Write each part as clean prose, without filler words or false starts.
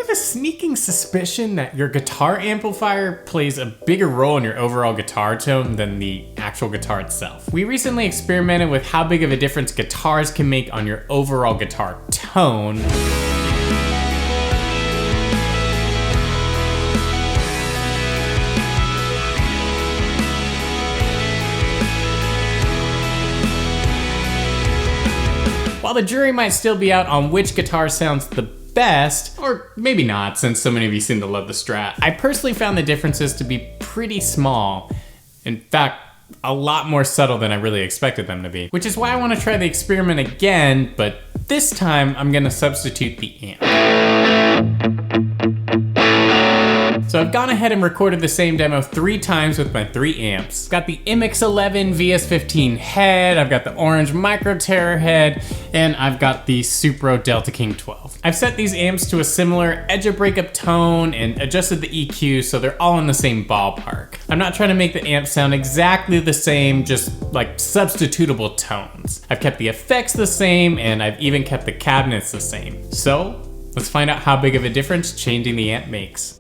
have a sneaking suspicion that your guitar amplifier plays a bigger role in your overall guitar tone than the actual guitar itself. We recently experimented with how big of a difference guitars can make on your overall guitar tone. While the jury might still be out on which guitar sounds the best, or maybe not since so many of you seem to love the Strat, I personally found the differences to be pretty small. In fact, a lot more subtle than I really expected them to be. Which is why I want to try the experiment again, but this time I'm going to substitute the amp. So I've gone ahead and recorded the same demo 3 times with my 3 amps. Got the Immix 11 VS15 head, I've got the orange Micro Terror head, and I've got the Supro Delta King 12. I've set these amps to a similar edge of breakup tone and adjusted the EQ so they're all in the same ballpark. I'm not trying to make the amp sound exactly the same, just like substitutable tones. I've kept the effects the same, and I've even kept the cabinets the same. So let's find out how big of a difference changing the amp makes.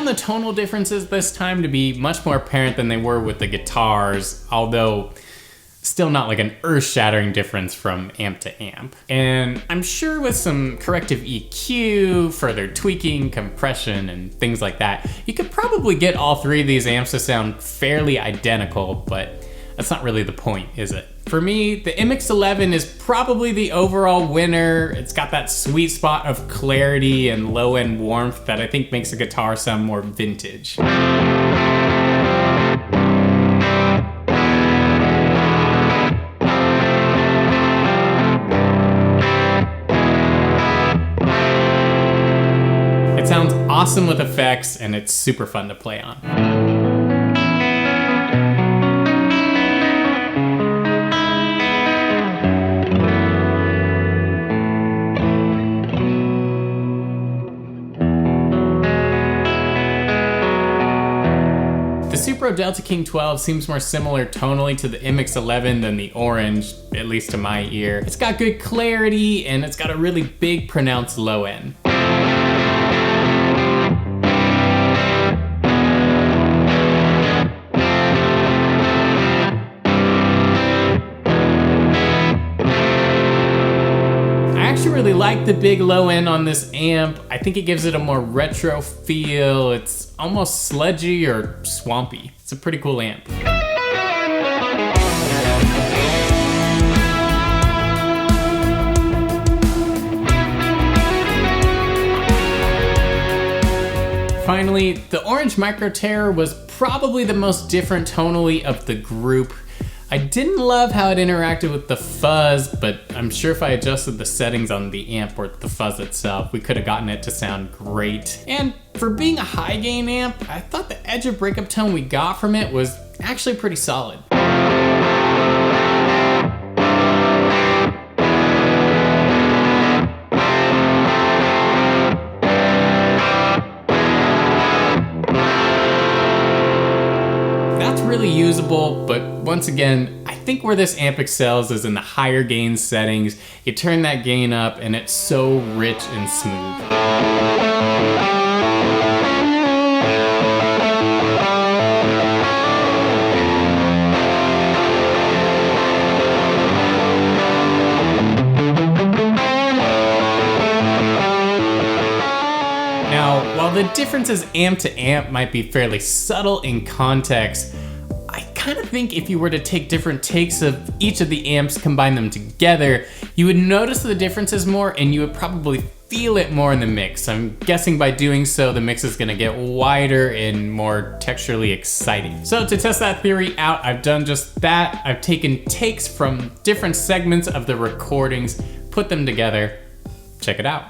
The tonal differences this time to be much more apparent than they were with the guitars, although still not like an earth-shattering difference from amp to amp. And I'm sure with some corrective EQ, further tweaking, compression, and things like that, you could probably get all 3 of these amps to sound fairly identical, but that's not really the point, is it? For me, the Immix 11 is probably the overall winner. It's got that sweet spot of clarity and low-end warmth that I think makes the guitar sound more vintage. It sounds awesome with effects, and it's super fun to play on. The Supro Delta King 12 seems more similar tonally to the Immix 11 than the orange, at least to my ear. It's got good clarity, and it's got a really big pronounced low end. the big low end on this amp. I think it gives it a more retro feel. It's almost sludgy or swampy. It's a pretty cool amp. Finally, the orange Micro Terror was probably the most different tonally of the group. I didn't love how it interacted with the fuzz, but I'm sure if I adjusted the settings on the amp or the fuzz itself, we could have gotten it to sound great. And for being a high gain amp, I thought the edge of breakup tone we got from it was actually pretty solid. Really usable, but once again, I think where this amp excels is in the higher gain settings. You turn that gain up and it's so rich and smooth. Now, while the differences amp to amp might be fairly subtle in context, I kind of think if you were to take different takes of each of the amps, combine them together, you would notice the differences more and you would probably feel it more in the mix. I'm guessing by doing so, the mix is gonna get wider and more texturally exciting. So to test that theory out, I've done just that. I've taken takes from different segments of the recordings, put them together. Check it out.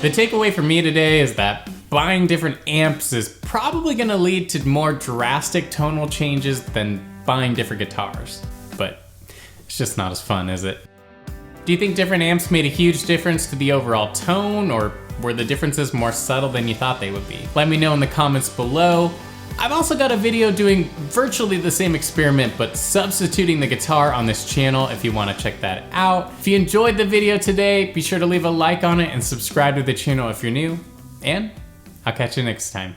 The takeaway for me today is that buying different amps is probably gonna lead to more drastic tonal changes than buying different guitars. But it's just not as fun, is it? Do you think different amps made a huge difference to the overall tone, or were the differences more subtle than you thought they would be? Let me know in the comments below. I've also got a video doing virtually the same experiment, but substituting the guitar on this channel if you want to check that out. If you enjoyed the video today, be sure to leave a like on it and subscribe to the channel if you're new, and I'll catch you next time.